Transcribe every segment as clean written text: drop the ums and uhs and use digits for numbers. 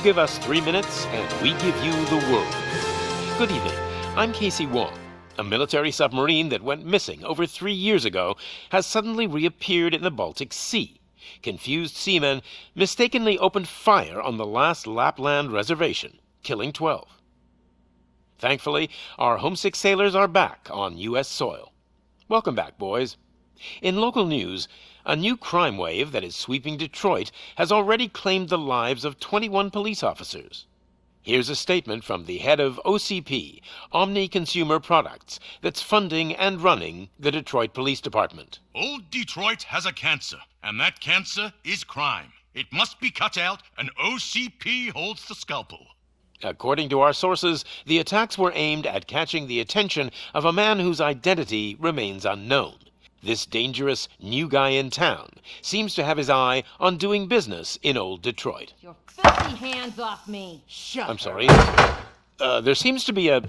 give us 3 minutes, and we give you the world. Good evening. I'm Casey Wong. A military submarine that went missing over 3 years ago has suddenly reappeared in the Baltic Sea. Confused seamen mistakenly opened fire on the last Lapland reservation, killing 12. Thankfully, our homesick sailors are back on U.S. soil. Welcome back, boys. In local news, a new crime wave that is sweeping Detroit has already claimed the lives of 21 police officers. Here's a statement from the head of OCP, Omni Consumer Products, that's funding and running the Detroit Police Department. Old Detroit has a cancer, and that cancer is crime. It must be cut out, and OCP holds the scalpel. According to our sources, the attacks were aimed at catching the attention of a man whose identity remains unknown. This dangerous new guy in town seems to have his eye on doing business in old Detroit. Your filthy hands off me! Shut I'm up. sorry. There seems to be a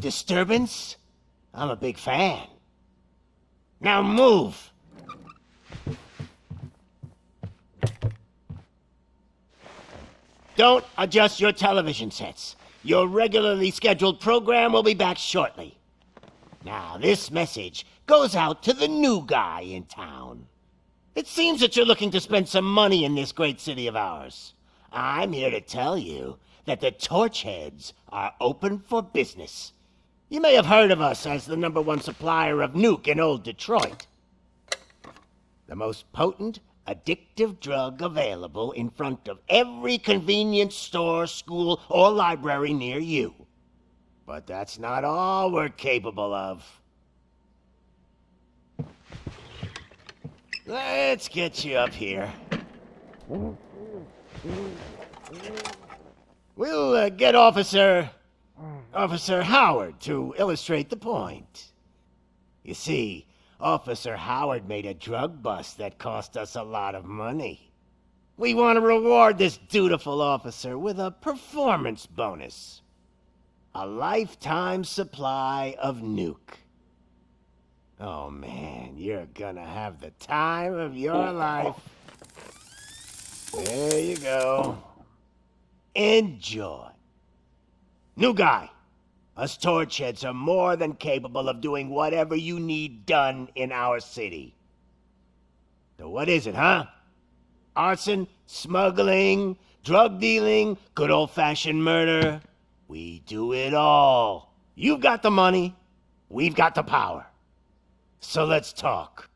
Disturbance? I'm a big fan. Now move! Don't adjust your television sets. Your regularly scheduled program will be back shortly. Now, this message goes out to the new guy in town. It seems that you're looking to spend some money in this great city of ours. I'm here to tell you that the Torchheads are open for business. You may have heard of us as the #1 supplier of nuke in old Detroit. The most potent, addictive drug available in front of every convenience store, school, or library near you. But that's not all we're capable of. Let's get you up here. We'll get Officer Howard to illustrate the point. You see, Officer Howard made a drug bust that cost us a lot of money. We want to reward this dutiful officer with a performance bonus. A lifetime supply of nuke. Oh man, you're gonna have the time of your life. There you go. Enjoy. New guy. Us Torchheads are more than capable of doing whatever you need done in our city. So what is it, huh? Arson, smuggling, drug dealing, good old-fashioned murder. We do it all. You've got the money, we've got the power. So let's talk.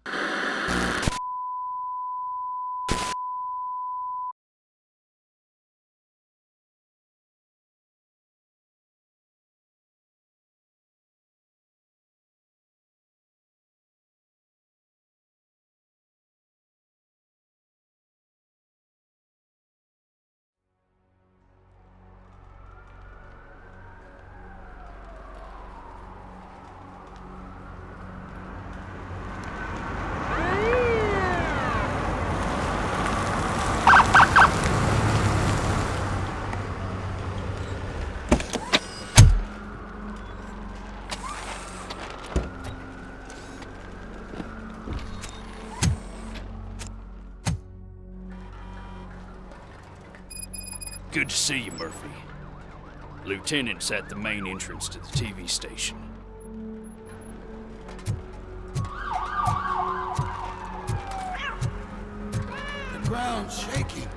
Good to see you, Murphy. Lieutenant's at the main entrance to the TV station. The ground's shaking.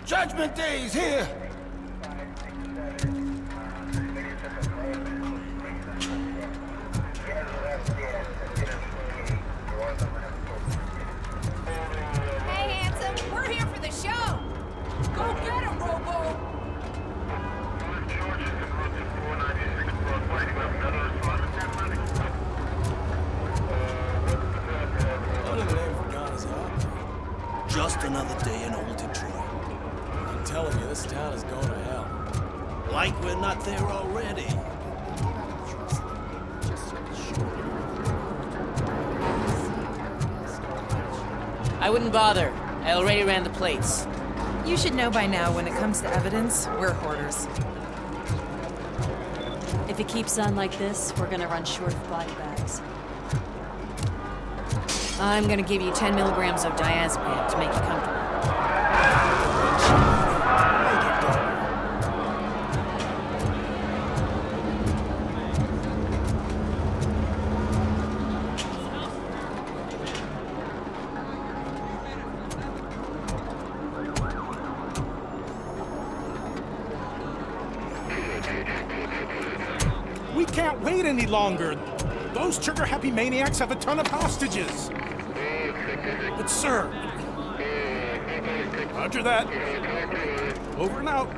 Judgment Day's here! Hey, handsome, we're here for the show! Go get him, Robo! Just another day in old Detroit. I'm telling you, this town is going to hell. Like we're not there already. I wouldn't bother. I already ran the plates. You should know by now, when it comes to evidence, we're hoarders. If it keeps on like this, we're gonna run short of body bags. I'm gonna give you 10 milligrams of diazepam to make you comfortable. wait any longer. Those trigger-happy maniacs have a ton of hostages. But sir... Roger that. Over and out.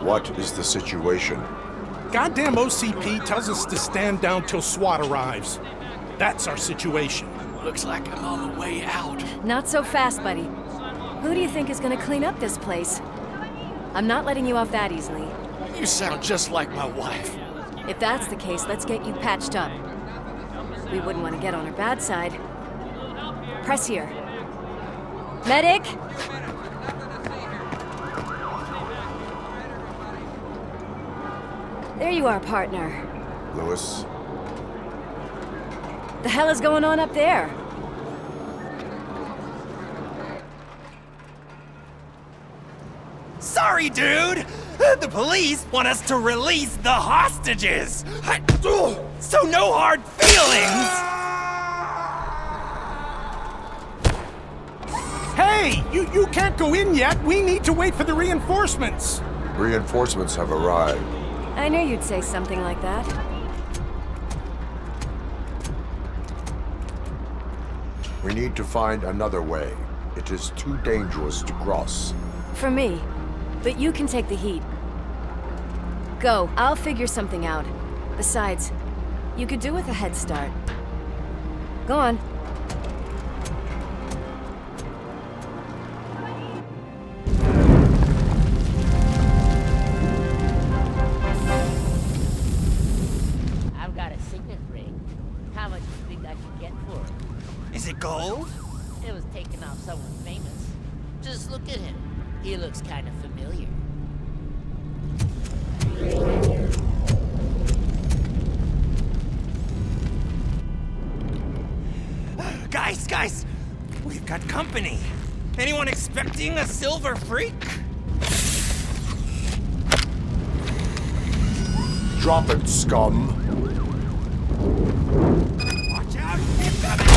What is the situation? Goddamn OCP tells us to stand down till SWAT arrives. That's our situation. Looks like I'm on the way out. Not so fast, buddy. Who do you think is gonna clean up this place? I'm not letting you off that easily. You sound just like my wife. If that's the case, let's get you patched up. We wouldn't want to get on her bad side. Press here. Medic! There you are, partner. Lewis? The hell is going on up there? Sorry, dude! The police want us to release the hostages! So no hard feelings! Hey! You can't go in yet! We need to wait for the reinforcements! Reinforcements have arrived. I knew you'd say something like that. We need to find another way. It is too dangerous to cross. For me. But you can take the heat. Go. I'll figure something out. Besides, you could do with a head start. Go on. I've got a signet ring. How much do you think I can get for it? Is it gold? It was taken off someone famous. Just look at him. He looks kind of familiar. Guys! We've got company. Anyone expecting a silver freak? Drop it, scum. Watch out! Incoming!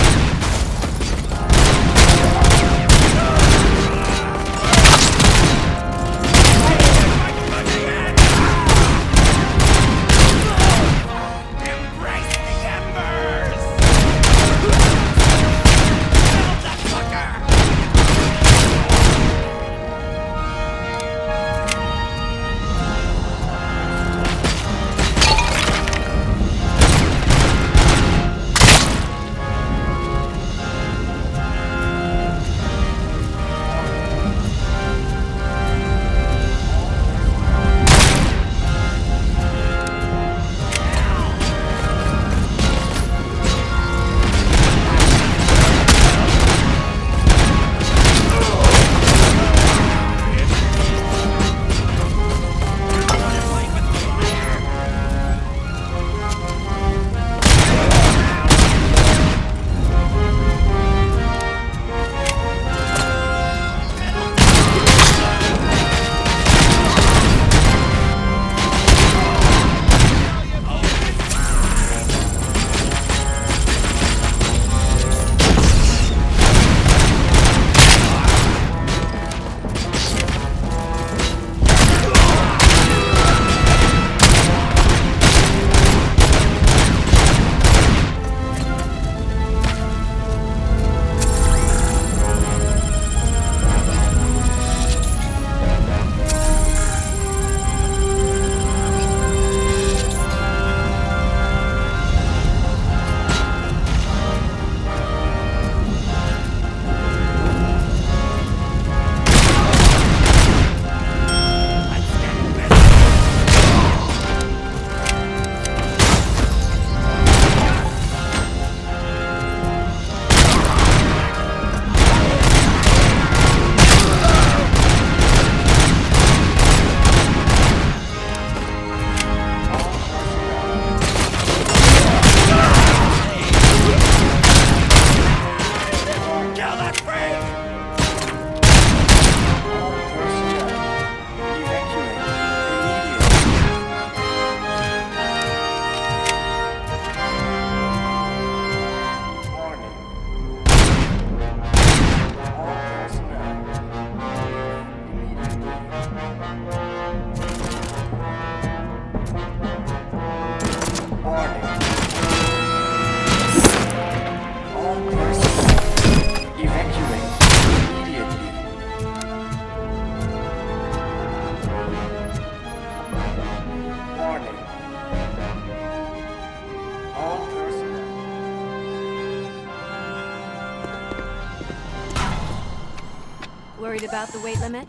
worried about the weight limit?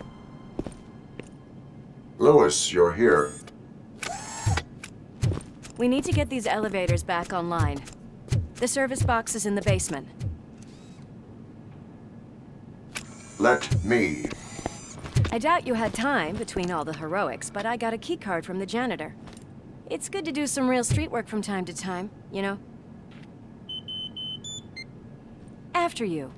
Lewis, you're here. We need to get these elevators back online. The service box is in the basement. Let me. I doubt you had time between all the heroics, but I got a keycard from the janitor. It's good to do some real street work from time to time, you know? After you.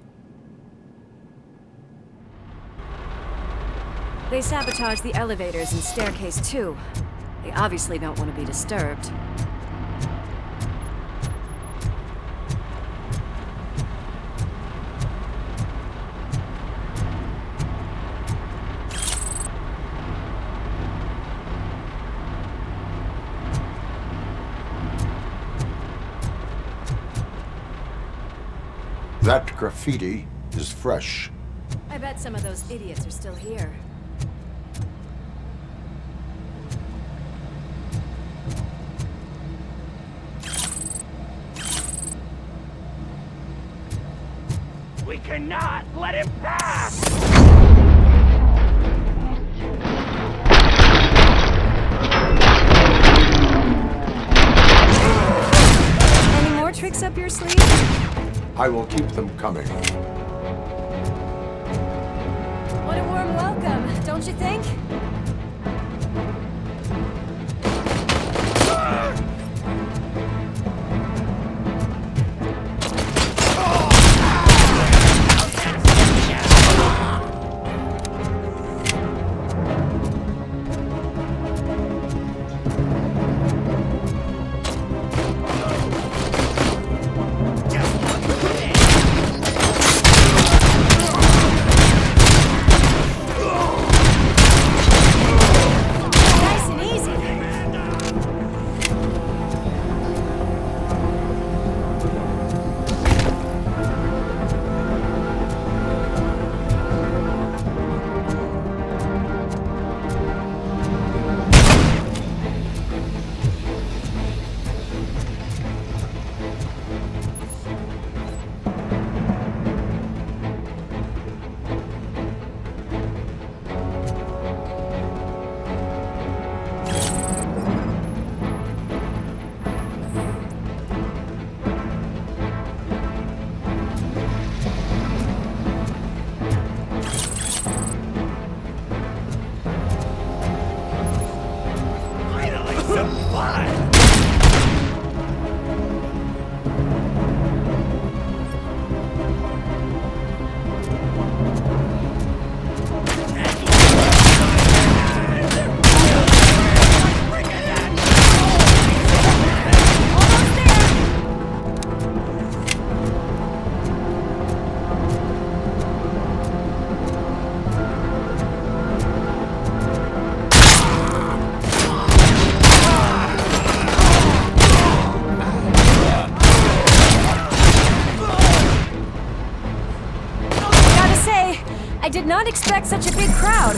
They sabotaged the elevators and staircase too. They obviously don't want to be disturbed. That graffiti is fresh. I bet some of those idiots are still here. We cannot let him pass! Any more tricks up your sleeve? I will keep them coming. What a warm welcome, don't you think? I did not expect such a big crowd.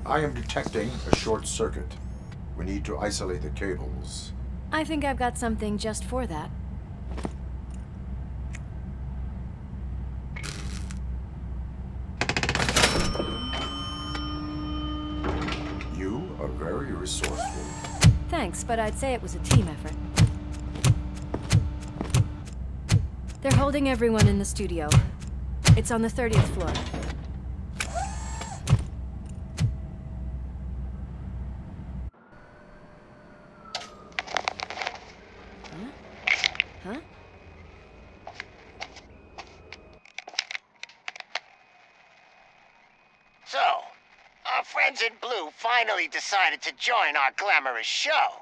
I am detecting a short circuit. We need to isolate the cables. I think I've got something just for that. You are very resourceful. Thanks, but I'd say it was a team effort. They're holding everyone in the studio. It's on the 30th floor. Huh? So, our friends in blue finally decided to join our glamorous show.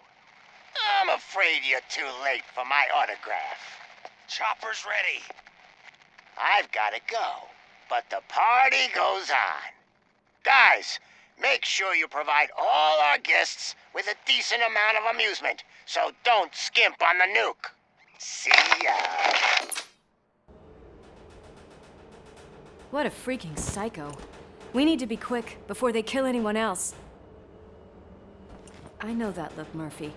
I'm afraid you're too late for my autograph. Chopper's ready. I've gotta go, but the party goes on. Guys, make sure you provide all our guests with a decent amount of amusement, so don't skimp on the nuke. See ya. What a freaking psycho. We need to be quick before they kill anyone else. I know that look, Murphy.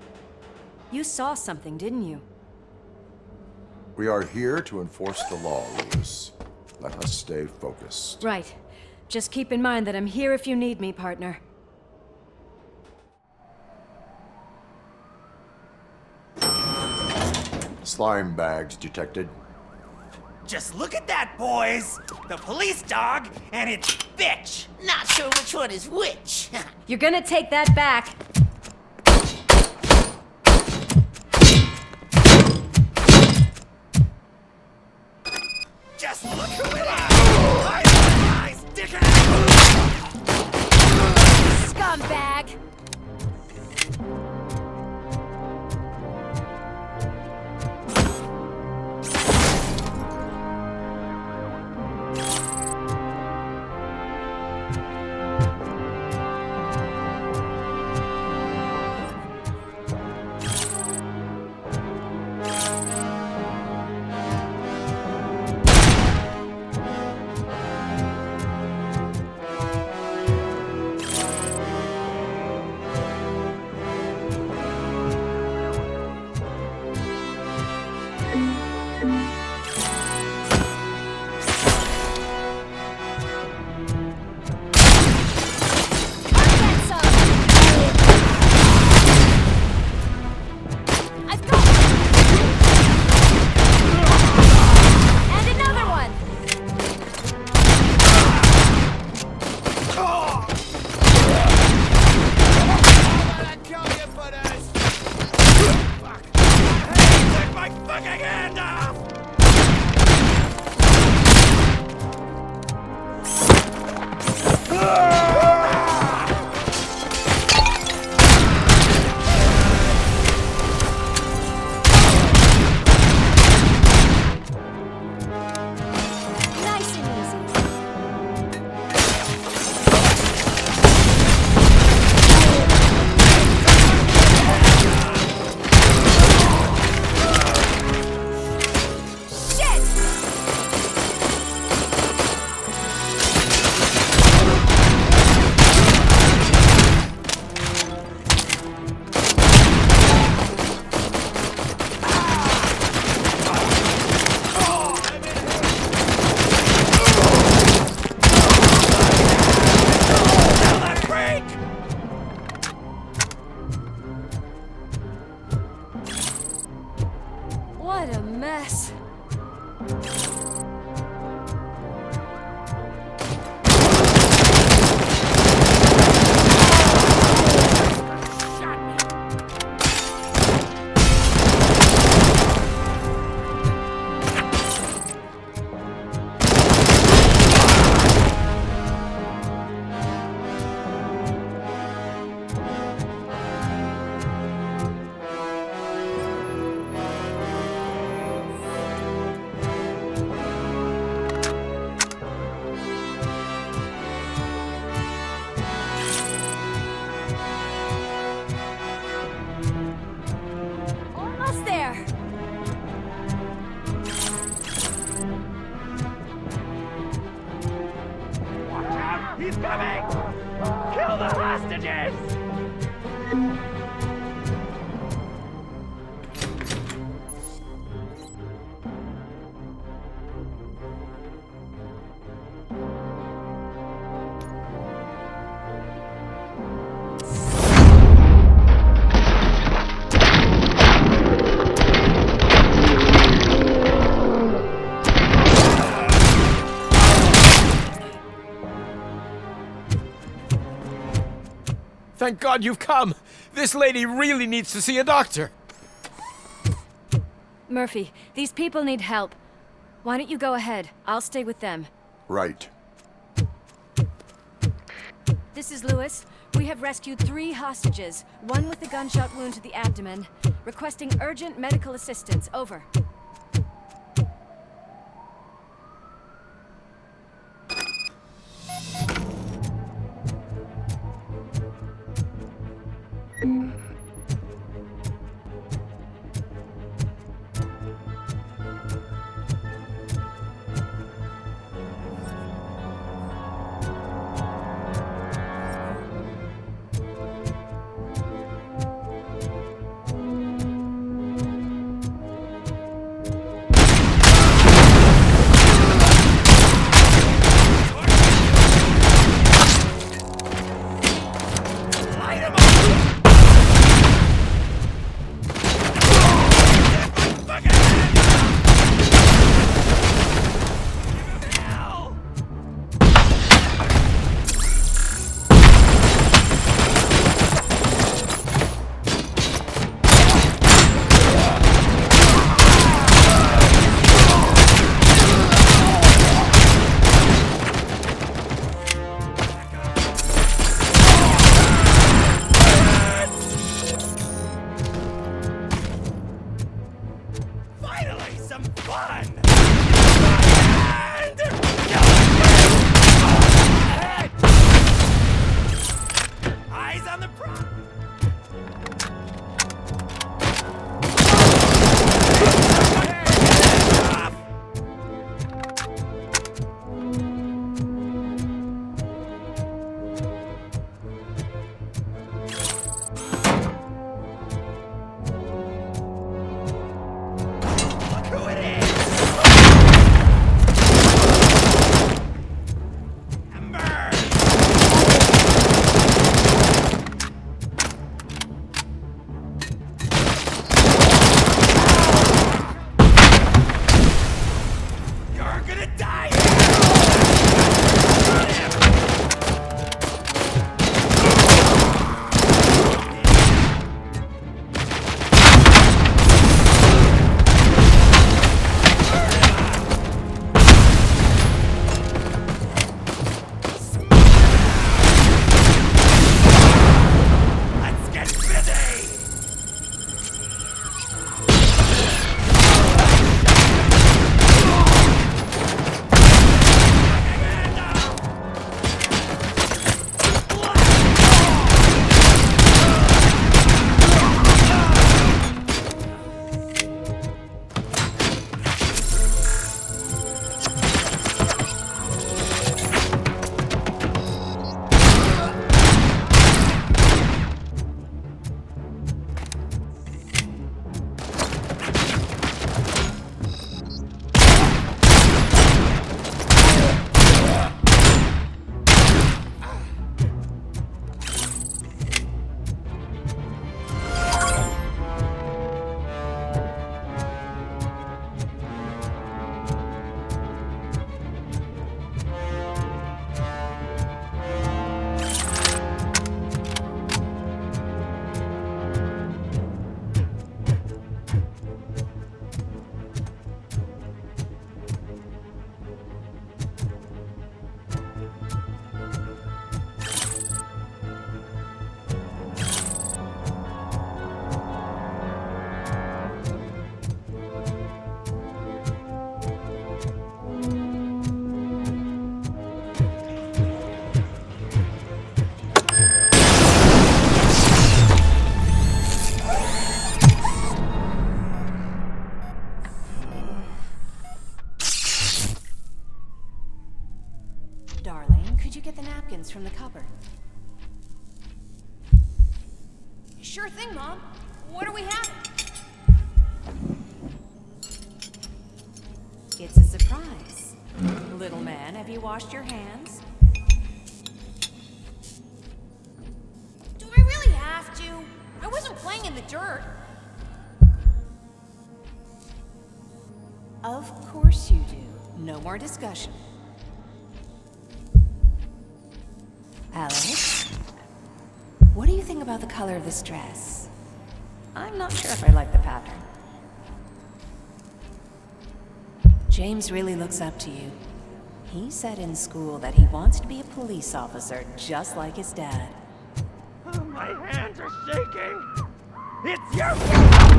You saw something, didn't you? We are here to enforce the law, Lewis. Let us stay focused. Right. Just keep in mind that I'm here if you need me, partner. Slime bags detected. Just look at that, boys! The police dog and its bitch! Not sure which one is which. You're gonna take that back. Just look who it is! Eyes, dickhead! Scumbag! hostages! Thank God you've come! This lady really needs to see a doctor! Murphy, these people need help. Why don't you go ahead? I'll stay with them. Right. This is Lewis. We have rescued 3 hostages, one with a gunshot wound to the abdomen. Requesting urgent medical assistance. Over. Sure thing, Mom. What are we having? It's a surprise. Little man, have you washed your hands? Do I really have to? I wasn't playing in the dirt. Of course you do. No more discussion. Alex? What do you think about the color of this dress? I'm not sure if I like the pattern. James really looks up to you. He said in school that he wants to be a police officer just like his dad. Oh, my hands are shaking! It's your fault!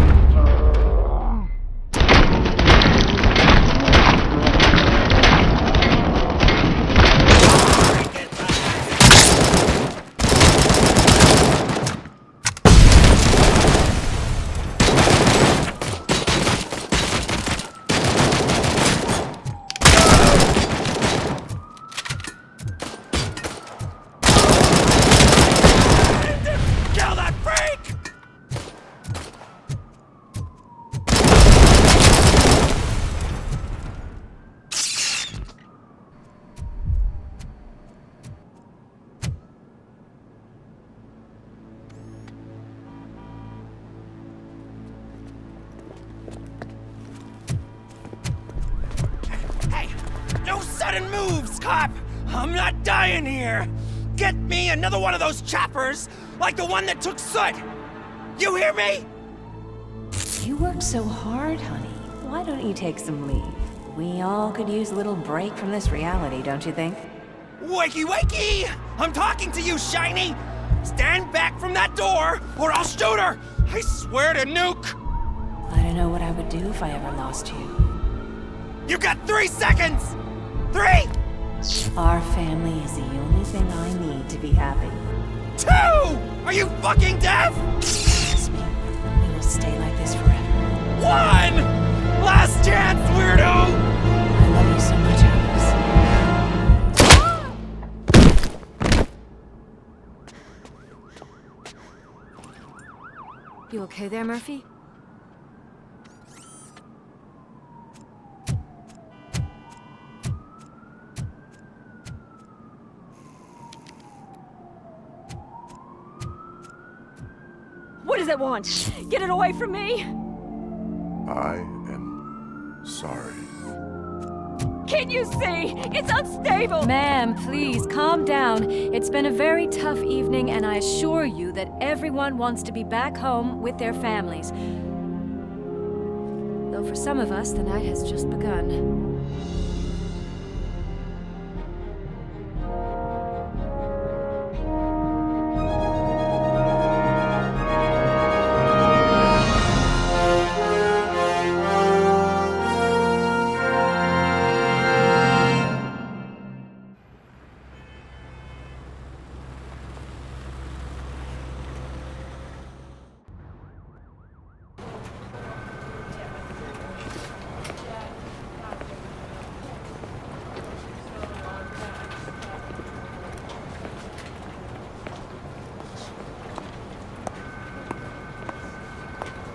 No sudden moves, cop! I'm not dying here! Get me another one of those choppers, like the one that took Soot! You hear me? You work so hard, honey. Why don't you take some leave? We all could use a little break from this reality, don't you think? Wakey, wakey! I'm talking to you, Shiny! Stand back from that door, or I'll shoot her! I swear to nuke! I don't know what I would do if I ever lost you. You got 3 seconds! 3! Our family is the only thing I need to be happy. 2! Are you fucking deaf? Trust me, we will stay like this forever. 1! Last chance, weirdo! I love you so much, Alex. You okay there, Murphy? What does it want? Get it away from me! I am sorry. Can't you see? It's unstable! Ma'am, please, calm down. It's been a very tough evening, and I assure you that everyone wants to be back home with their families. Though for some of us, the night has just begun.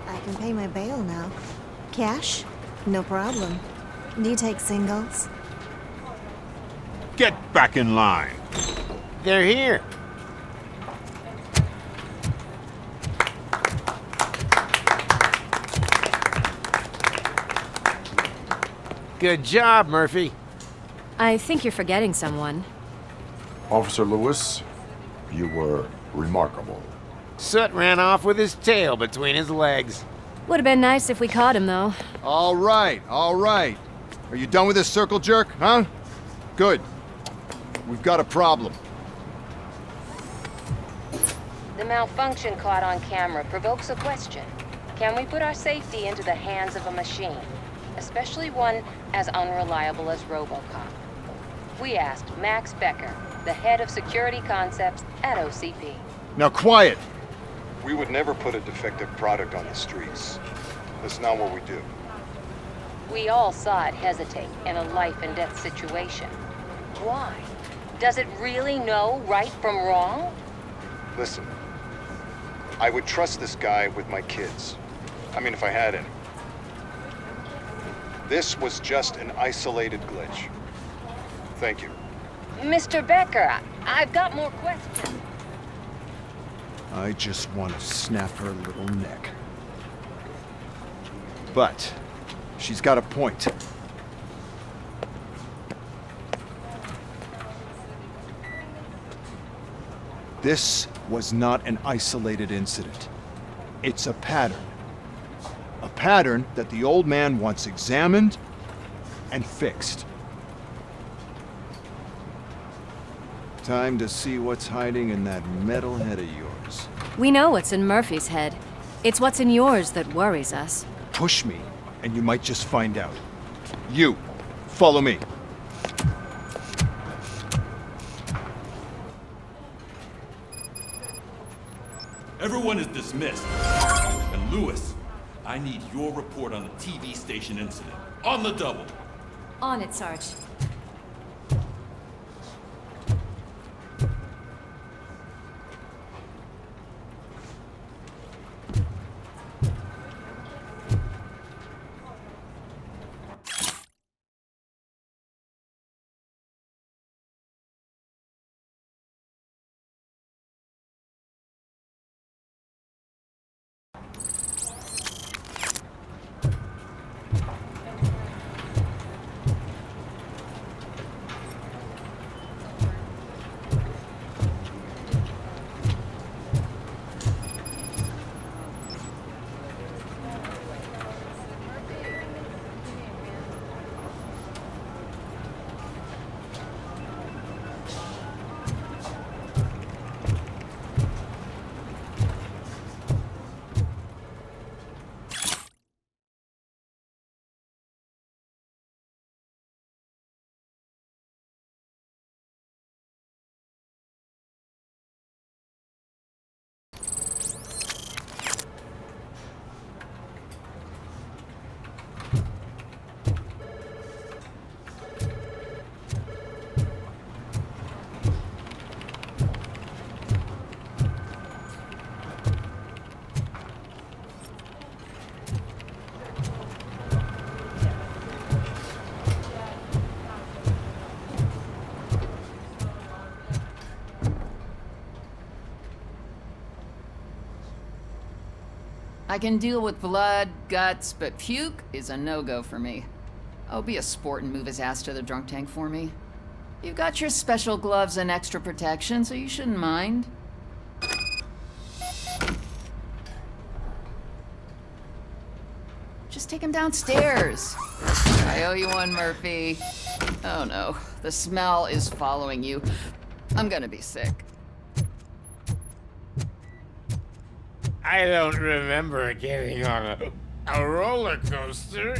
I can pay my bail now. Cash? No problem. Do you take singles? Get back in line. They're here. Good job, Murphy. I think you're forgetting someone. Officer Lewis, you were remarkable. Soot ran off with his tail between his legs. Would have been nice if we caught him, though. All right, all right. Are you done with this circle jerk, huh? Good. We've got a problem. The malfunction caught on camera provokes a question. Can we put our safety into the hands of a machine? Especially one as unreliable as RoboCop. We asked Max Becker, the head of security concepts at OCP. Now quiet! We would never put a defective product on the streets. That's not what we do. We all saw it hesitate in a life and death situation. Why? Does it really know right from wrong? Listen, I would trust this guy with my kids. I mean, if I had any. This was just an isolated glitch. Thank you. Mr. Becker, I've got more questions. I just want to snap her little neck. But she's got a point. This was not an isolated incident. It's a pattern. A pattern that the old man wants examined and fixed. Time to see what's hiding in that metal head of yours. We know what's in Murphy's head. It's what's in yours that worries us. Push me, and you might just find out. You, follow me. Everyone is dismissed. And Lewis, I need your report on the TV station incident. On the double. On it, Sarge. I can deal with blood, guts, but puke is a no-go for me. Oh, be a sport and move his ass to the drunk tank for me. You've got your special gloves and extra protection, so you shouldn't mind. Just take him downstairs. I owe you one, Murphy. Oh no, the smell is following you. I'm gonna be sick. I don't remember getting on a roller coaster.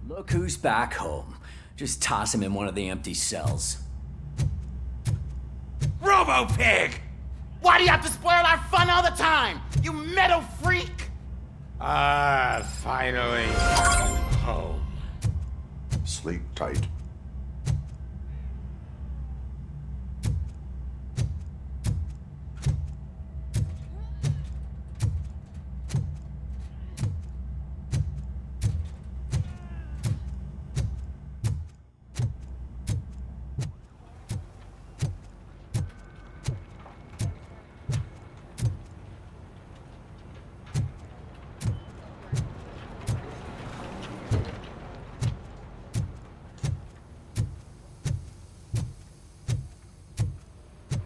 Look who's back home. Just toss him in one of the empty cells. Robo-Pig! Why do you have to spoil our fun all the time? You metal freak! Ah, finally. Home. Sleep tight.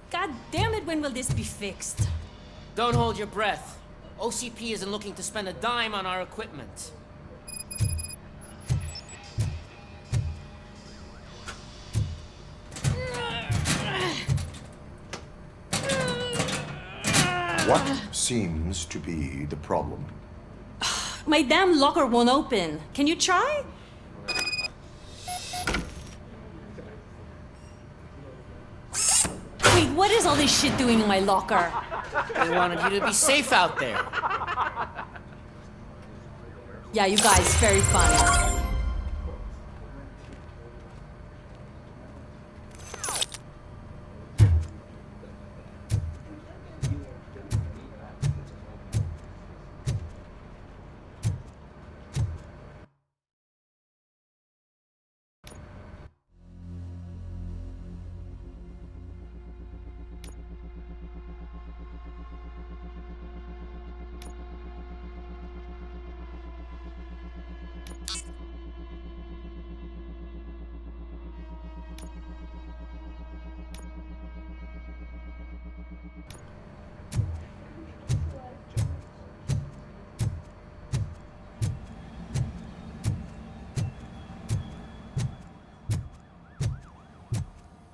God damn it, when will this be fixed? Don't hold your breath. OCP isn't looking to spend a dime on our equipment. What seems to be the problem? My damn locker won't open. Can you try? Wait, What is all this shit doing in my locker? They wanted you to be safe out there. Yeah, you guys, very funny.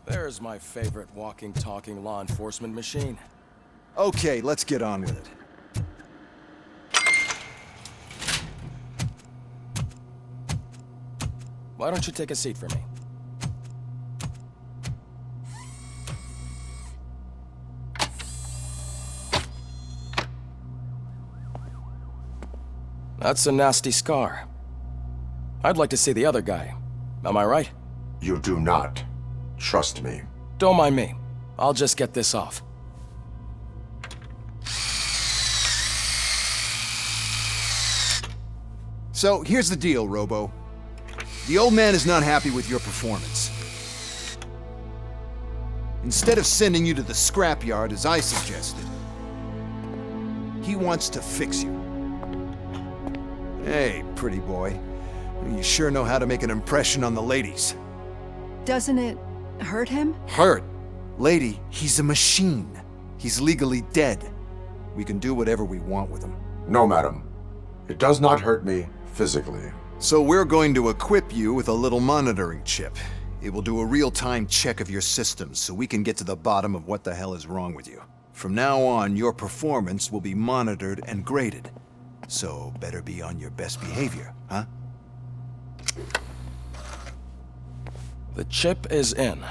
There's my favorite walking, talking law enforcement machine. Okay, let's get on with it. Why don't you take a seat for me? That's a nasty scar. I'd like to see the other guy. Am I right? You do not. Trust me. Don't mind me. I'll just get this off. So, here's the deal, Robo. The old man is not happy with your performance. Instead of sending you to the scrapyard as I suggested, he wants to fix you. Hey, pretty boy. You sure know how to make an impression on the ladies. Doesn't it hurt him? Hurt? Lady, he's a machine. He's legally dead. We can do whatever we want with him. No, madam. It does not hurt me physically. So we're going to equip you with a little monitoring chip. It will do a real-time check of your systems so we can get to the bottom of what the hell is wrong with you. From now on, your performance will be monitored and graded. So better be on your best behavior, huh? The chip is in.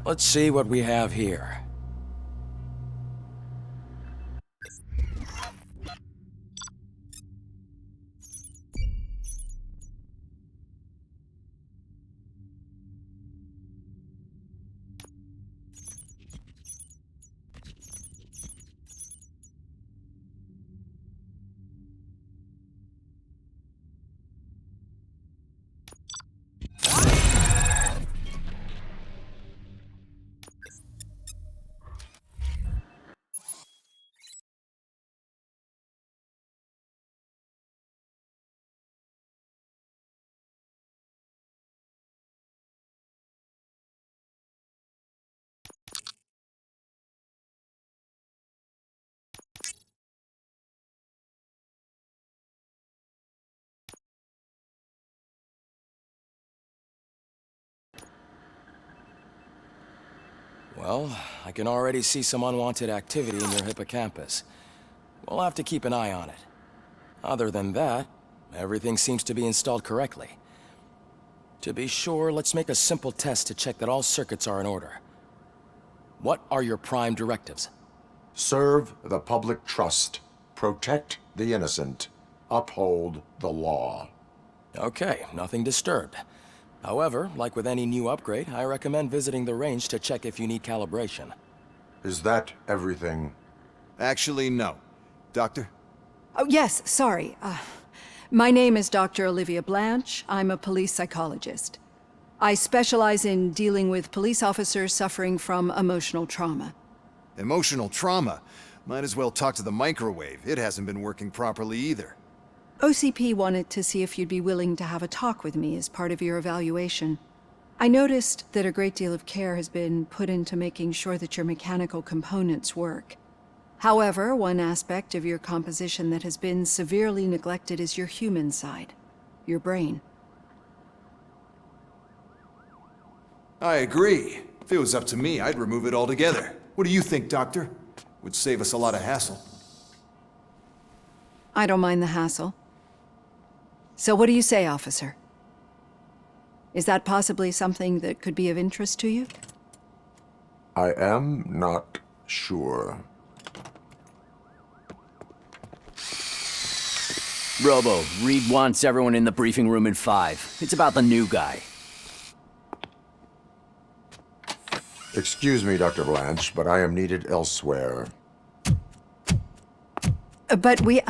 Let's see what we have here. Well, I can already see some unwanted activity in your hippocampus. We'll have to keep an eye on it. Other than that, everything seems to be installed correctly. To be sure, let's make a simple test to check that all circuits are in order. What are your prime directives? Serve the public trust. Protect the innocent. Uphold the law. Okay, nothing disturbed. However, like with any new upgrade, I recommend visiting the range to check if you need calibration. Is that everything? Actually, no. Doctor? Oh, yes, sorry. My name is Dr. Olivia Blanche. I'm a police psychologist. I specialize in dealing with police officers suffering from emotional trauma. Emotional trauma? Might as well talk to the microwave. It hasn't been working properly either. OCP wanted to see if you'd be willing to have a talk with me as part of your evaluation. I noticed that a great deal of care has been put into making sure that your mechanical components work. However, one aspect of your composition that has been severely neglected is your human side, your brain. I agree. If it was up to me, I'd remove it altogether. What do you think, Doctor? Would save us a lot of hassle. I don't mind the hassle. So what do you say, officer? Is that possibly something that could be of interest to you? I am not sure. Robo, Reed wants everyone in the briefing room in 5. It's about the new guy. Excuse me, Dr. Blanche, but I am needed elsewhere. But we...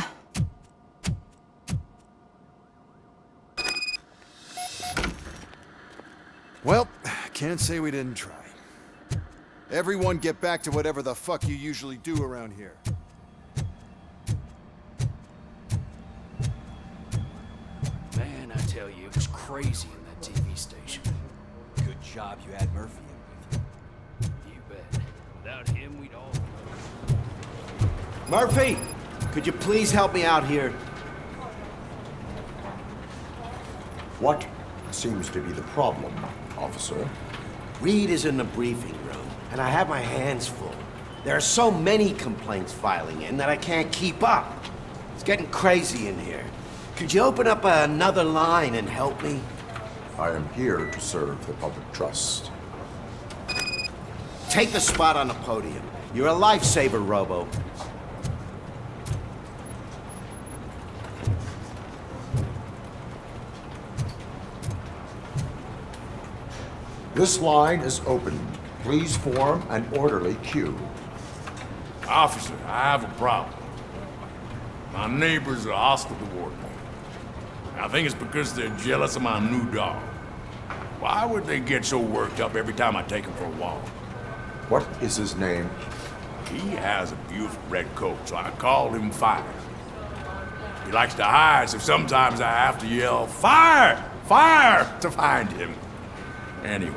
Well, can't say we didn't try. Everyone get back to whatever the fuck you usually do around here. Man, I tell you, it was crazy in that TV station. Good job you had Murphy in with you. You bet. Without him, we'd all... Murphy! Could you please help me out here? What seems to be the problem, officer? Reed is in the briefing room, and I have my hands full. There are so many complaints filing in that I can't keep up. It's getting crazy in here. Could you open up another line and help me? I am here to serve the public trust. Take the spot on the podium. You're a lifesaver, Robo. This line is open. Please form an orderly queue. Officer, I have a problem. My neighbors are hostile toward me. I think it's because they're jealous of my new dog. Why would they get so worked up every time I take him for a walk? What is his name? He has a beautiful red coat, so I called him Fire. He likes to hide, so sometimes I have to yell, "Fire! Fire!" to find him. Anyway,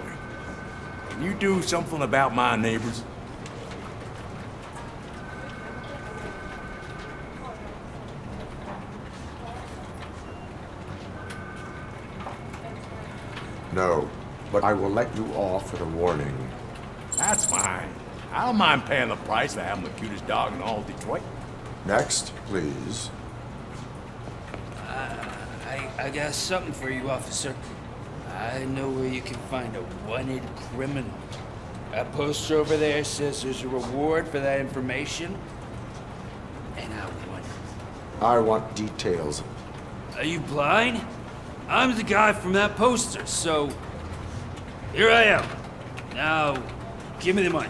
can you do something about my neighbors? No, but I will let you off with a warning. That's fine. I don't mind paying the price for having the cutest dog in all of Detroit. Next, please. I got something for you, officer. I know where you can find a wanted criminal. That poster over there says there's a reward for that information. And I want details. Are you blind? I'm the guy from that poster, so... Here I am. Now, give me the money.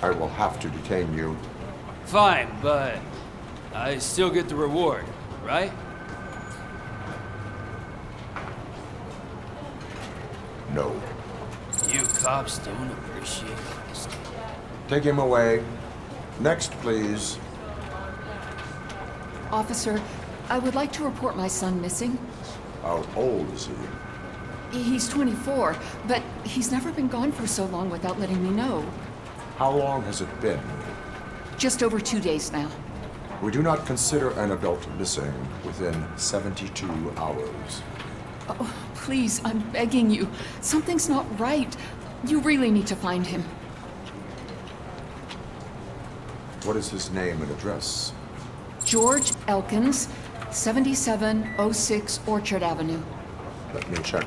I will have to detain you. Fine, but I still get the reward, right? No. You cops don't appreciate honesty. Take him away. Next, please. Officer, I would like to report my son missing. How old is he? He's 24, but he's never been gone for so long without letting me know. How long has it been? Just over 2 days now. We do not consider an adult missing within 72 hours. Oh, please, I'm begging you. Something's not right. You really need to find him. What is his name and address? George Elkins, 7706 Orchard Avenue. Let me check.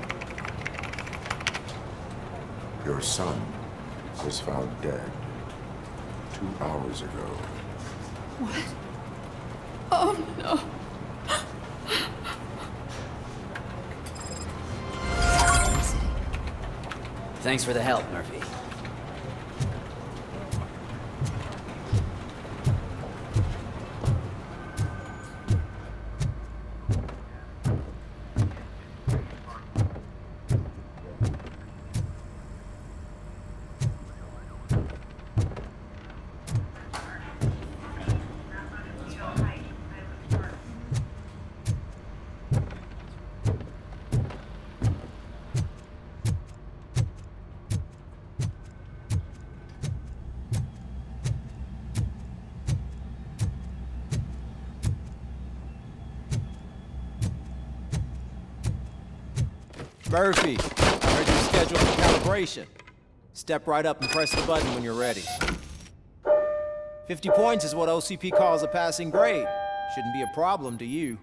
Your son was found dead 2 hours ago. What? Oh, no. Thanks for the help, Murphy. Murphy, I heard you're scheduled for calibration. Step right up and press the button when you're ready. 50 points is what OCP calls a passing grade. Shouldn't be a problem to you.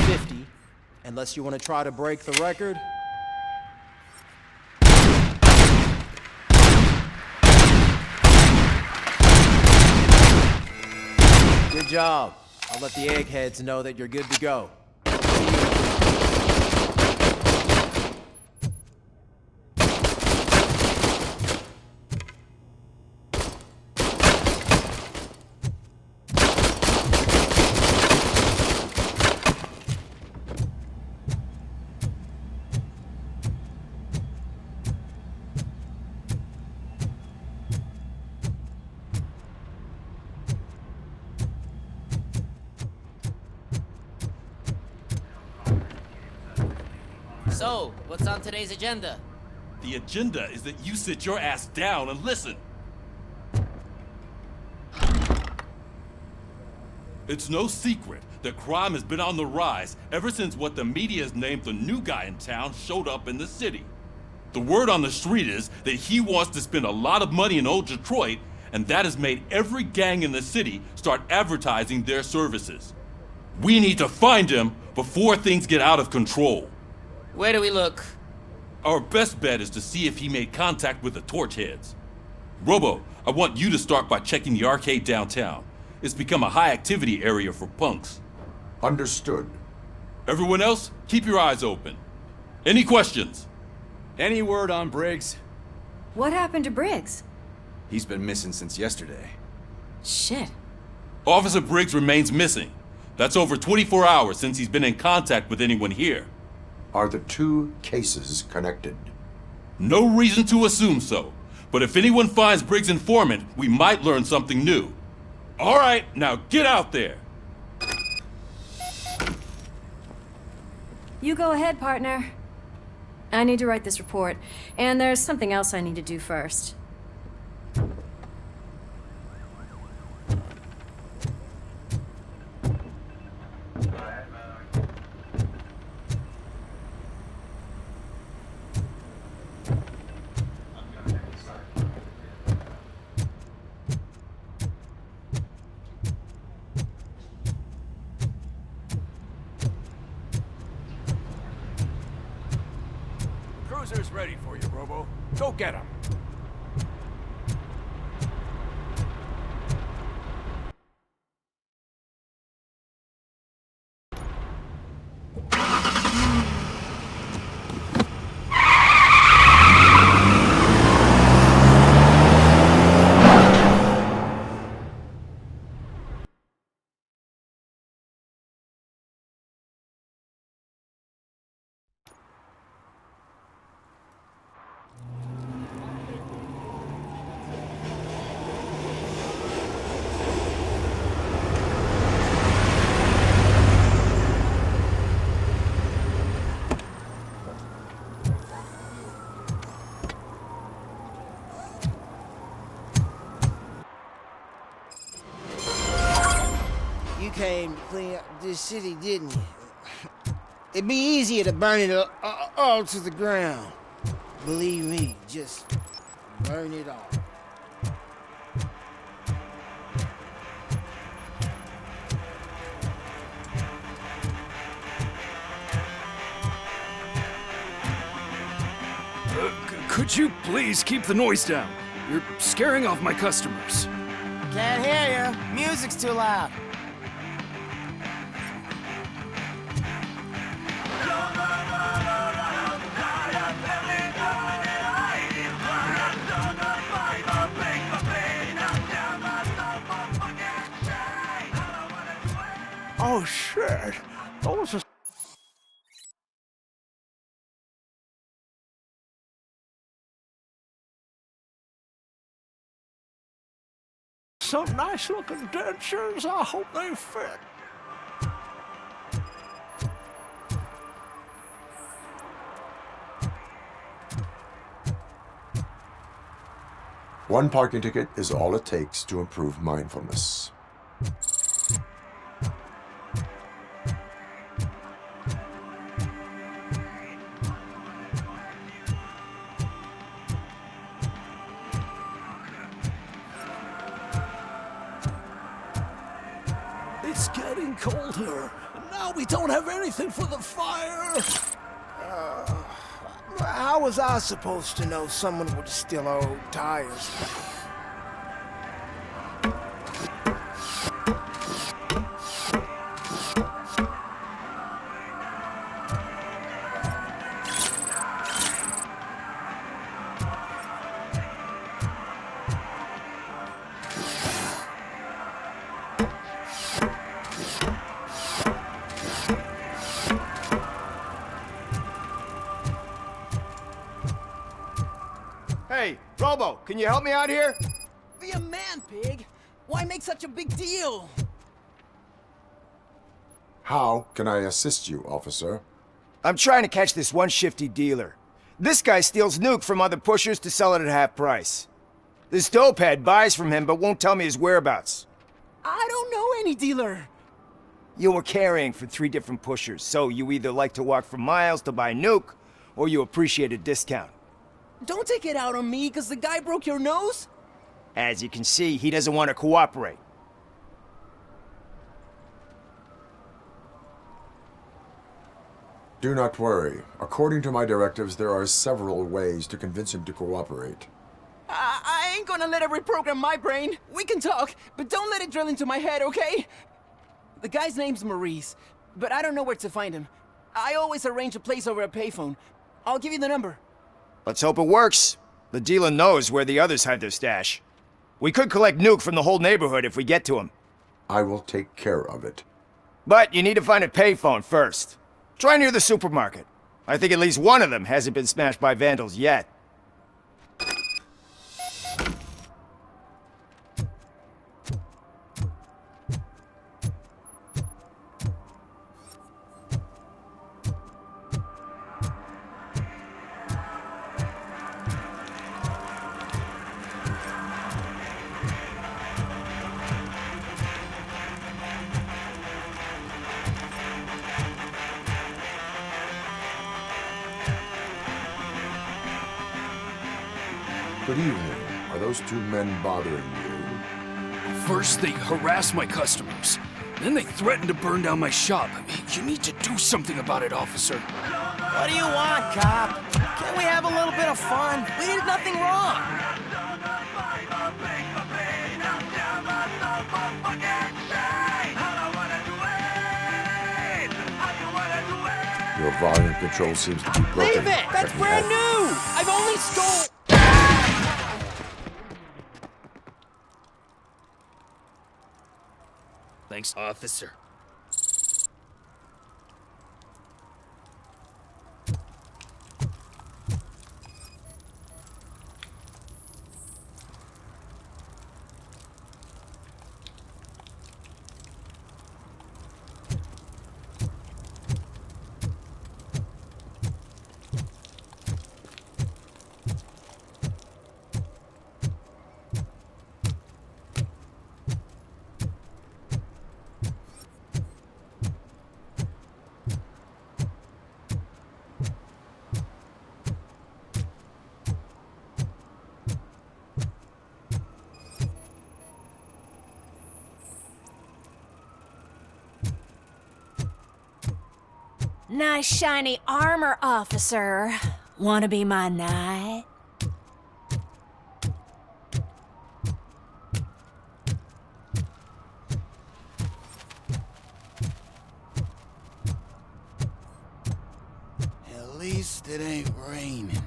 50, unless you want to try to break the record. Good job. I'll let the eggheads know that you're good to go. So, what's on today's agenda? The agenda is that you sit your ass down and listen. It's no secret that crime has been on the rise ever since what the media has named the new guy in town showed up in the city. The word on the street is that he wants to spend a lot of money in old Detroit, and that has made every gang in the city start advertising their services. We need to find him before things get out of control. Where do we look? Our best bet is to see if he made contact with the Torchheads. Robo, I want you to start by checking the arcade downtown. It's become a high-activity area for punks. Understood. Everyone else, keep your eyes open. Any questions? Any word on Briggs? What happened to Briggs? He's been missing since yesterday. Shit. Officer Briggs remains missing. That's over 24 hours since he's been in contact with anyone here. Are the two cases connected? No reason to assume so. But if anyone finds Briggs' informant, we might learn something new. All right, now get out there. You go ahead, partner. I need to write this report, and there's something else I need to do first. Cruiser's ready for you, Robo. Go get him. You came to clean up this city, didn't you? It'd be easier to burn it all to the ground. Believe me, just burn it all. Could you please keep the noise down? You're scaring off my customers. Can't hear you. Music's too loud. Oh, shit. Those are... some nice-looking dentures. I hope they fit. One parking ticket is all it takes to improve mindfulness. It's getting cold here. dealer. And now we don't have anything for the fire. How was I supposed to know someone would steal our old tires? Hey, Robo, can you help me out here? Be a man, pig. Why make such a big deal? How can I assist you, officer? I'm trying to catch this one shifty dealer. This guy steals nuke from other pushers to sell it at half price. This dopehead buys from him but won't tell me his whereabouts. I don't know any dealer. You were carrying for 3 different pushers, so you either like to walk for miles to buy nuke, or you appreciate a discount. Don't take it out on me, because the guy broke your nose? As you can see, he doesn't want to cooperate. Do not worry. According to my directives, there are several ways to convince him to cooperate. I ain't gonna let it reprogram my brain. We can talk, but don't let it drill into my head, okay? The guy's name's Maurice, but I don't know where to find him. I always arrange a place over a payphone. I'll give you the number. Let's hope it works. The dealer knows where the others hide their stash. We could collect nuke from the whole neighborhood if we get to him. I will take care of it. But you need to find a payphone first. Try near the supermarket. I think at least one of them hasn't been smashed by vandals yet. Good evening. Are those 2 men bothering you? First, they harass my customers. Then they threaten to burn down my shop. You need to do something about it, officer. What do you want, cop? Can't we have a little bit of fun? We did nothing wrong. Your volume control seems to be broken. Leave it! That's brand new! I've only stole... Thanks, officer. Nice shiny armor, officer. Wanna be my knight? At least it ain't raining.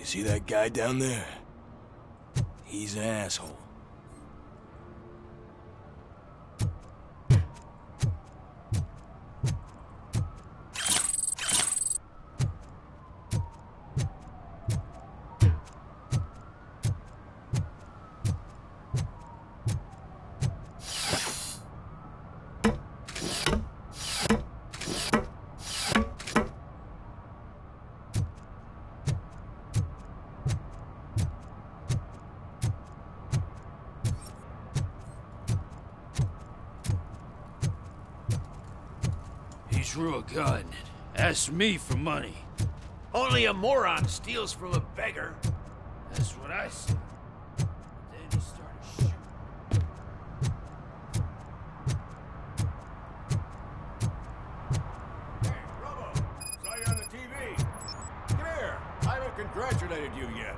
See that guy down there? He's an asshole. drew a gun and asked me for money. Only a moron steals from a beggar. That's what I said. Then he started shooting. Hey, Robo! Saw you on the TV. Come here. I haven't congratulated you yet.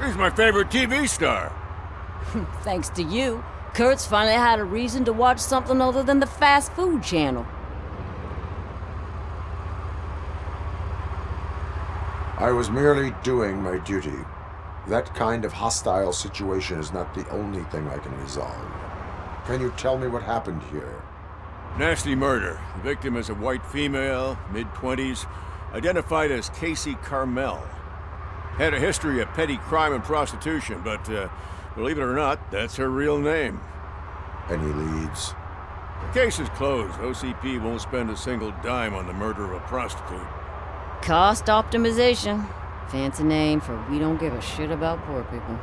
He's my favorite TV star. Thanks to you, Kurt's finally had a reason to watch something other than the fast food channel. I was merely doing my duty. That kind of hostile situation is not the only thing I can resolve. Can you tell me what happened here? Nasty murder. The victim is a white female, mid-20s, identified as Casey Carmel. Had a history of petty crime and prostitution, but believe it or not, that's her real name. Any leads? The case is closed. OCP won't spend a single dime on the murder of a prostitute. Cost optimization. Fancy name for we don't give a shit about poor people.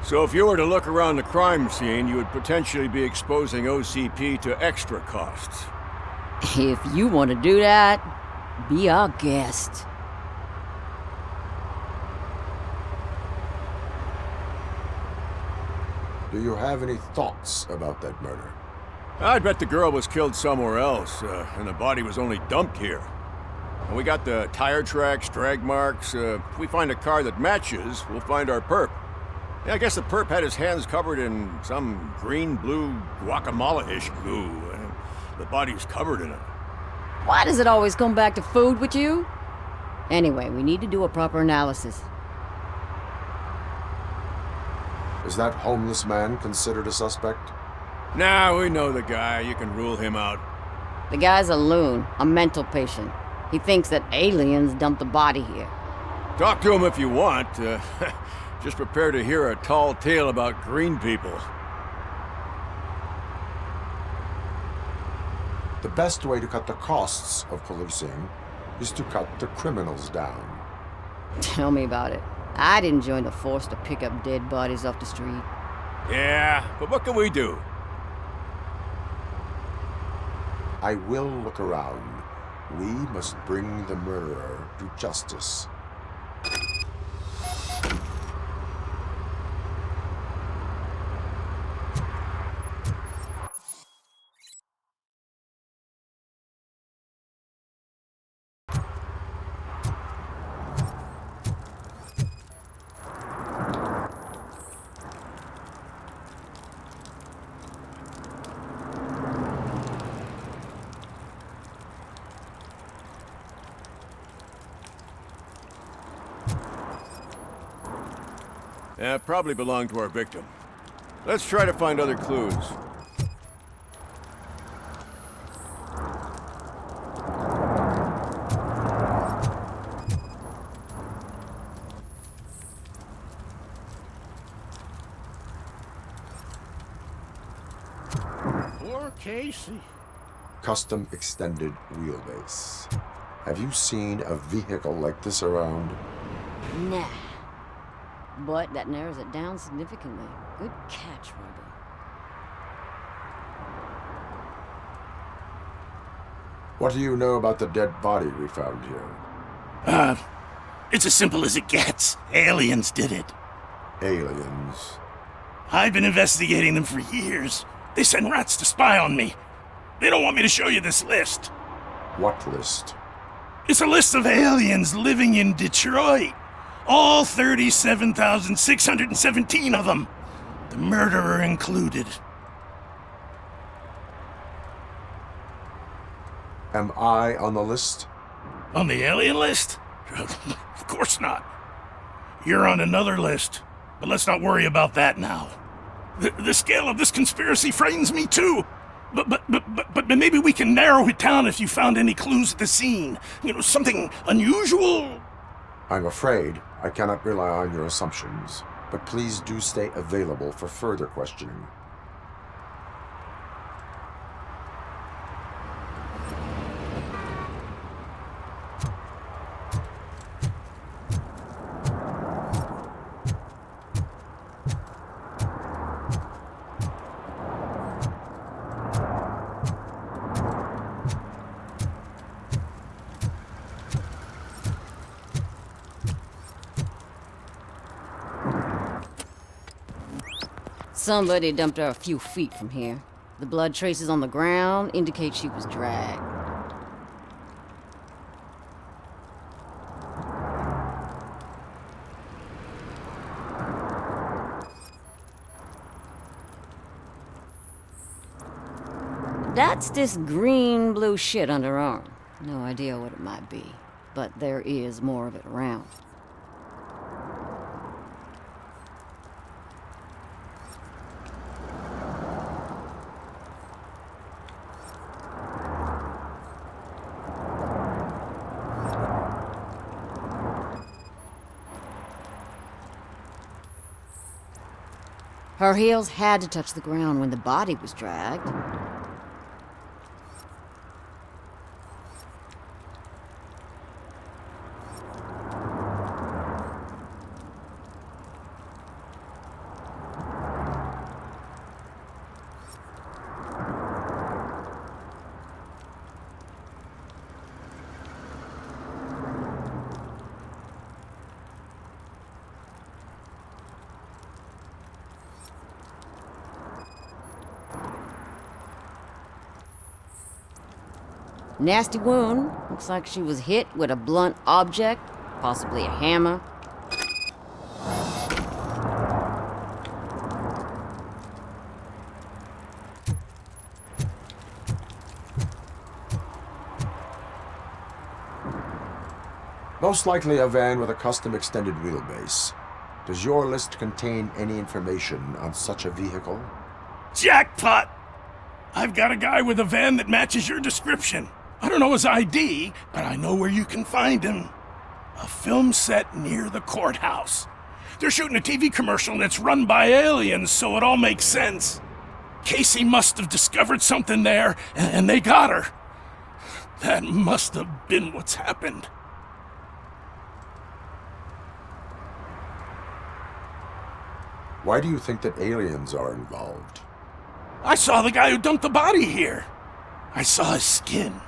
So if you were to look around the crime scene, you would potentially be exposing OCP to extra costs. If you want to do that, be our guest. Do you have any thoughts about that murder? I'd bet the girl was killed somewhere else, and the body was only dumped here. And we got the tire tracks, drag marks. If we find a car that matches, we'll find our perp. Yeah, I guess the perp had his hands covered in some green-blue guacamole-ish goo, and the body's covered in it. Why does it always come back to food with you? Anyway, we need to do a proper analysis. Is that homeless man considered a suspect? Nah, we know the guy. You can rule him out. The guy's a loon, a mental patient. He thinks that aliens dumped the body here. Talk to him if you want. Just prepare to hear a tall tale about green people. The best way to cut the costs of policing is to cut the criminals down. Tell me about it. I didn't join the force to pick up dead bodies off the street. Yeah, but what can we do? I will look around. We must bring the murderer to justice. Probably belonged to our victim. Let's try to find other clues. Poor Casey. Custom extended wheelbase. Have you seen a vehicle like this around? Nah. But that narrows it down significantly. Good catch, Robo. What do you know about the dead body we found here? It's as simple as it gets. Aliens did it. Aliens? I've been investigating them for years. They send rats to spy on me. They don't want me to show you this list. What list? It's a list of aliens living in Detroit. All 37,617 of them. The murderer included. Am I on the list? On the alien list? Of course not. You're on another list, but let's not worry about that now. The scale of this conspiracy frightens me too. But maybe we can narrow it down if you found any clues at the scene. You know, something unusual. I'm afraid I cannot rely on your assumptions, but please do stay available for further questioning. Somebody dumped her a few feet from here. The blood traces on the ground indicate she was dragged. That's this green-blue shit under her arm. No idea what it might be, but there is more of it around. Her heels had to touch the ground when the body was dragged. Nasty wound. Looks like she was hit with a blunt object, possibly a hammer. Most likely a van with a custom extended wheelbase. Does your list contain any information on such a vehicle? Jackpot! I've got a guy with a van that matches your description. I don't know his ID, but I know where you can find him. A film set near the courthouse. They're shooting a TV commercial and it's run by aliens, so it all makes sense. Casey must have discovered something there, and they got her. That must have been what's happened. Why do you think that aliens are involved? I saw the guy who dumped the body here. I saw his skin.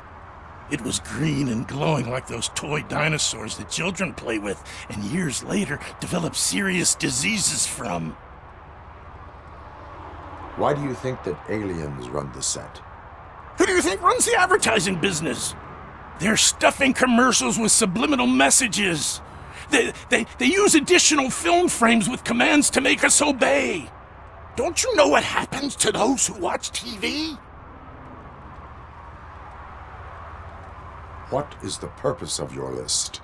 It was green and glowing like those toy dinosaurs that children play with and years later develop serious diseases from. Why do you think that aliens run the set? Who do you think runs the advertising business? They're stuffing commercials with subliminal messages. They use additional film frames with commands to make us obey. Don't you know what happens to those who watch TV? What is the purpose of your list?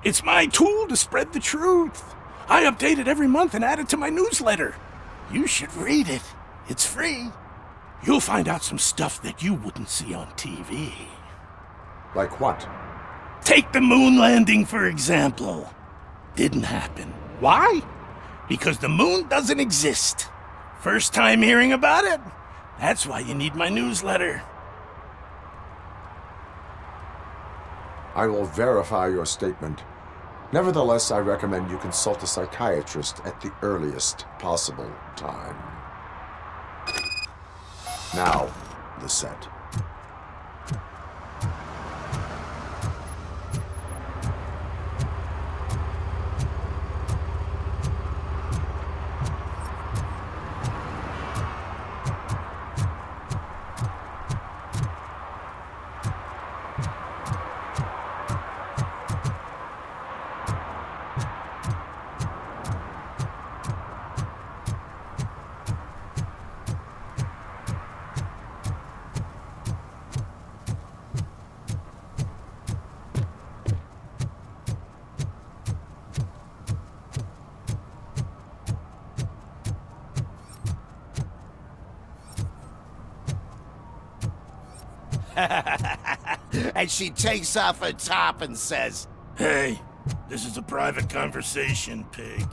It's my tool to spread the truth. I update it every month and add it to my newsletter. You should read it. It's free. You'll find out some stuff that you wouldn't see on TV. Like what? Take the moon landing, for example. Didn't happen. Why? Because the moon doesn't exist. First time hearing about it? That's why you need my newsletter. I will verify your statement. Nevertheless, I recommend you consult a psychiatrist at the earliest possible time. Now, the set. And she takes off her top and says, Hey, this is a private conversation, pig.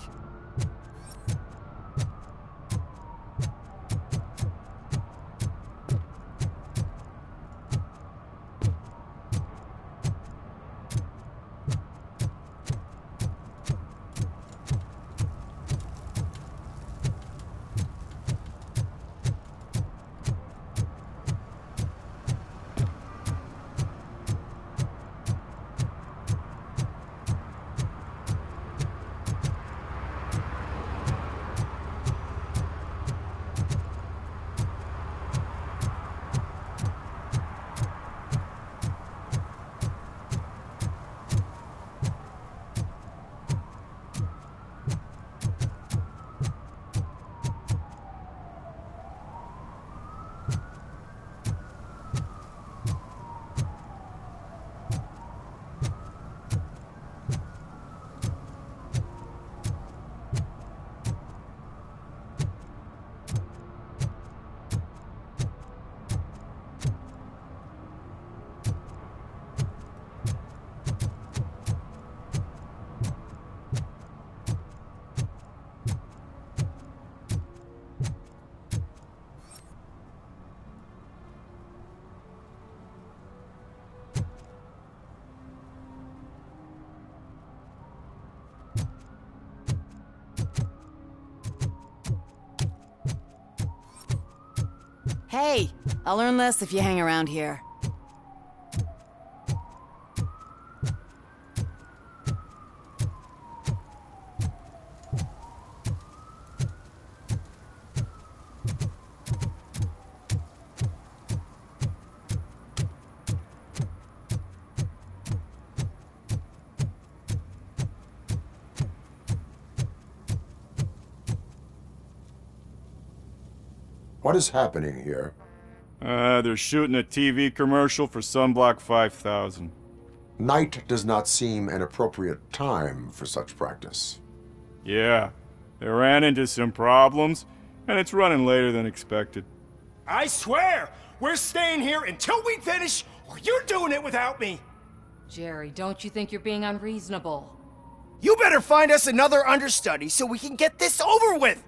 Hey, I'll learn less if you hang around here. What is happening here? They're shooting a TV commercial for Sunblock 5000. Night does not seem an appropriate time for such practice. Yeah, they ran into some problems, and it's running later than expected. I swear, we're staying here until we finish, or you're doing it without me! Jerry, don't you think you're being unreasonable? You better find us another understudy so we can get this over with!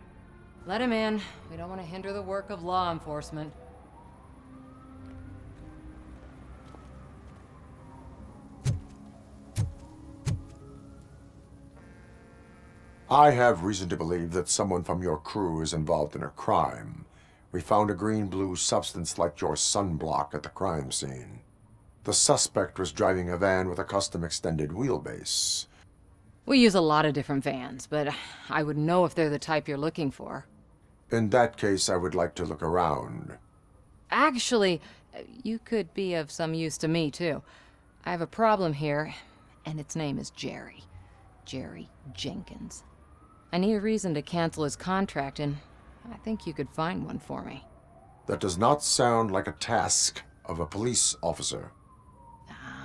Let him in. We don't want to hinder the work of law enforcement. I have reason to believe that someone from your crew is involved in a crime. We found a green-blue substance like your sunblock at the crime scene. The suspect was driving a van with a custom extended wheelbase. We use a lot of different vans, but I wouldn't know if they're the type you're looking for. In that case, I would like to look around. Actually, you could be of some use to me, too. I have a problem here, and its name is Jerry. Jerry Jenkins. I need a reason to cancel his contract, and I think you could find one for me. That does not sound like a task of a police officer.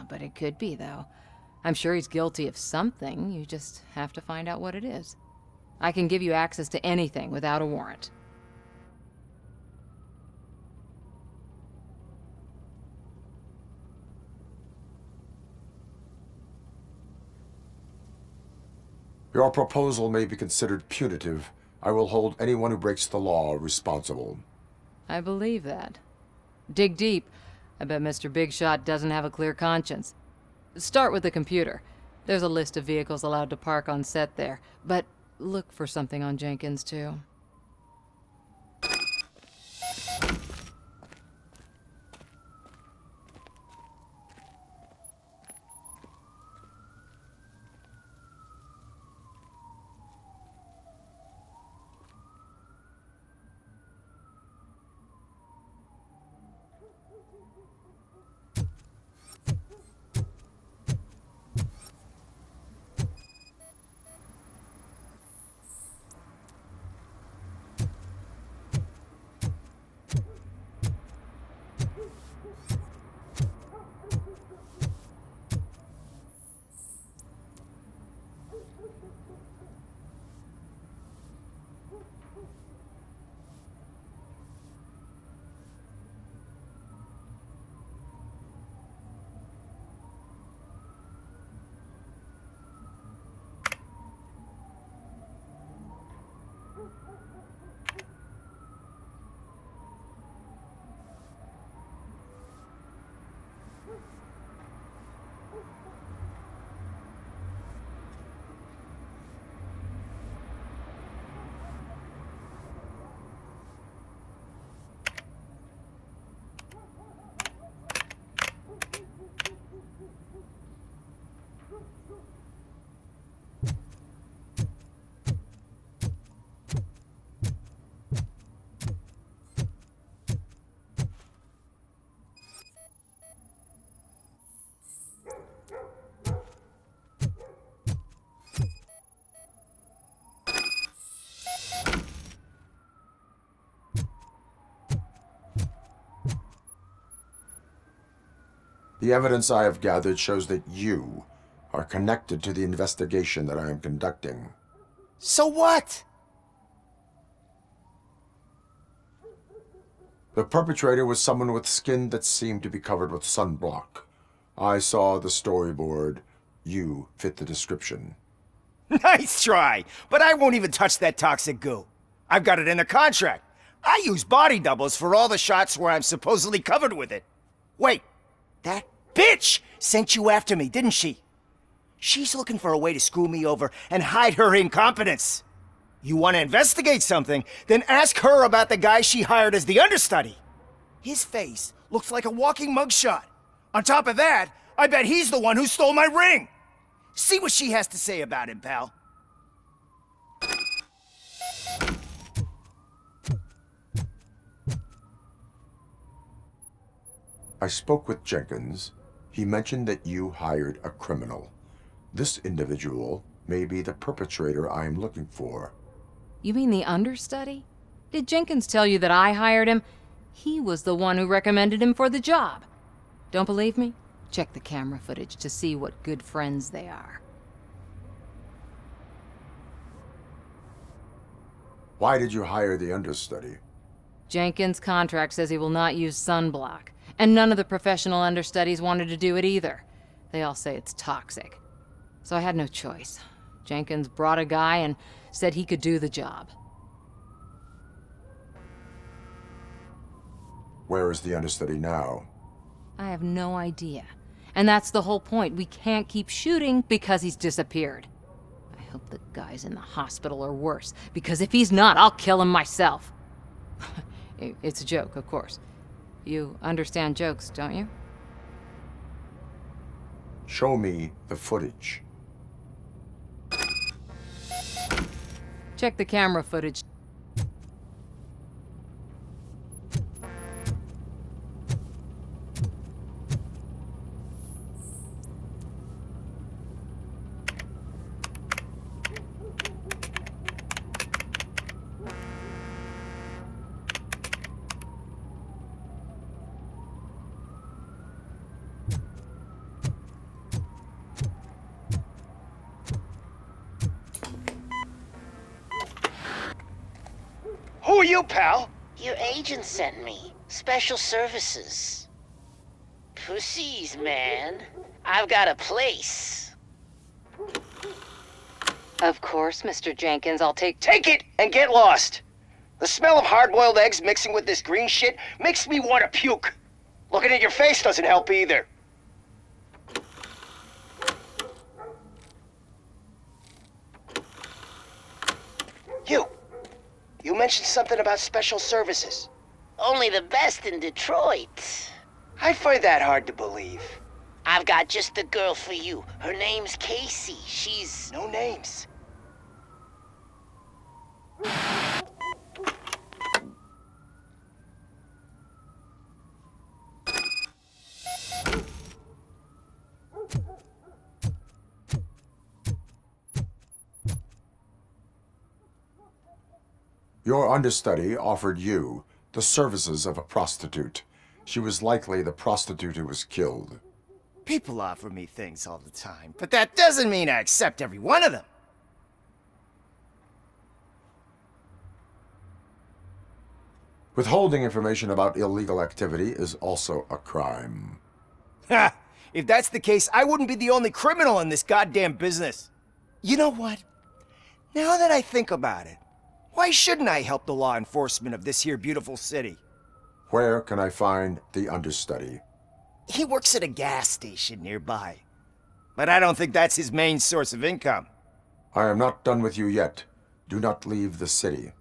But it could be, though. I'm sure he's guilty of something. You just have to find out what it is. I can give you access to anything without a warrant. Your proposal may be considered punitive. I will hold anyone who breaks the law responsible. I believe that. Dig deep. I bet Mr. Big Shot doesn't have a clear conscience. Start with the computer. There's a list of vehicles allowed to park on set there, but look for something on Jenkins, too. The evidence I have gathered shows that you are connected to the investigation that I am conducting. So what? The perpetrator was someone with skin that seemed to be covered with sunblock. I saw the storyboard. You fit the description. Nice try, but I won't even touch that toxic goo. I've got it in the contract. I use body doubles for all the shots where I'm supposedly covered with it. Wait, that bitch sent you after me, didn't she? She's looking for a way to screw me over and hide her incompetence. You want to investigate something, then ask her about the guy she hired as the understudy. His face looks like a walking mugshot. On top of that, I bet he's the one who stole my ring. See what she has to say about him, pal. I spoke with Jenkins. He mentioned that you hired a criminal. This individual may be the perpetrator I am looking for. You mean the understudy? Did Jenkins tell you that I hired him? He was the one who recommended him for the job. Don't believe me? Check the camera footage to see what good friends they are. Why did you hire the understudy? Jenkins' contract says he will not use sunblock, and none of the professional understudies wanted to do it either. They all say it's toxic. So I had no choice. Jenkins brought a guy and said he could do the job. Where is the understudy now? I have no idea. And that's the whole point. We can't keep shooting because he's disappeared. I hope the guy's in the hospital or worse, because if he's not, I'll kill him myself. It's a joke, of course. You understand jokes, don't you? Show me the footage. Check the camera footage. Who are you, pal? Your agent sent me. Special services. Pussies, man. I've got a place. Of course, Mr. Jenkins, I'll take it and get lost. The smell of hard-boiled eggs mixing with this green shit makes me want to puke. Looking at your face doesn't help either. You mentioned something about special services. Only the best in Detroit. I find that hard to believe. I've got just the girl for you. Her name's Casey. She's... No names. Your understudy offered you the services of a prostitute. She was likely the prostitute who was killed. People offer me things all the time, but that doesn't mean I accept every one of them. Withholding information about illegal activity is also a crime. Ha! If that's the case, I wouldn't be the only criminal in this goddamn business. You know what? Now that I think about it, why shouldn't I help the law enforcement of this here beautiful city? Where can I find the understudy? He works at a gas station nearby. But I don't think that's his main source of income. I am not done with you yet. Do not leave the city.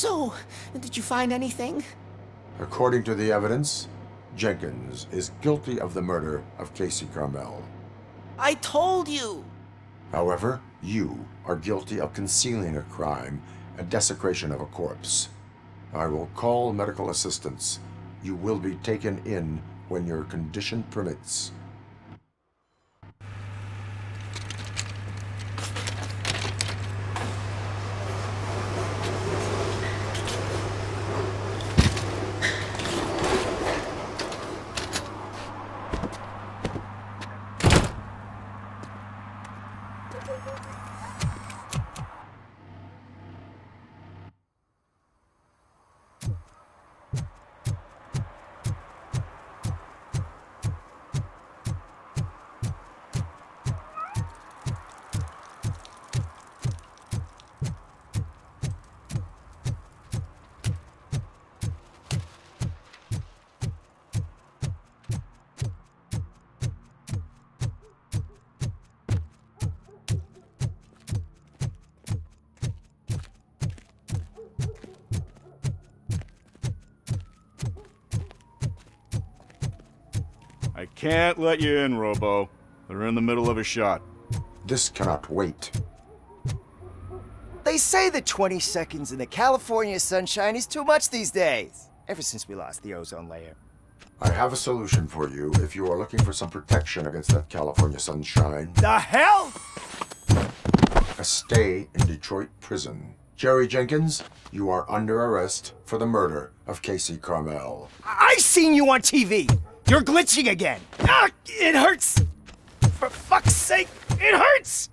So, did you find anything? According to the evidence, Jenkins is guilty of the murder of Casey Carmel. I told you! However, you are guilty of concealing a crime, a desecration of a corpse. I will call medical assistance. You will be taken in when your condition permits. I can't let you in, Robo. They're in the middle of a shot. This cannot wait. They say that 20 seconds in the California sunshine is too much these days. Ever since we lost the ozone layer. I have a solution for you if you are looking for some protection against that California sunshine. The hell? A stay in Detroit prison. Jerry Jenkins, you are under arrest for the murder of Casey Carmel. I seen you on TV! You're glitching again! Ah, it hurts! For fuck's sake, it hurts!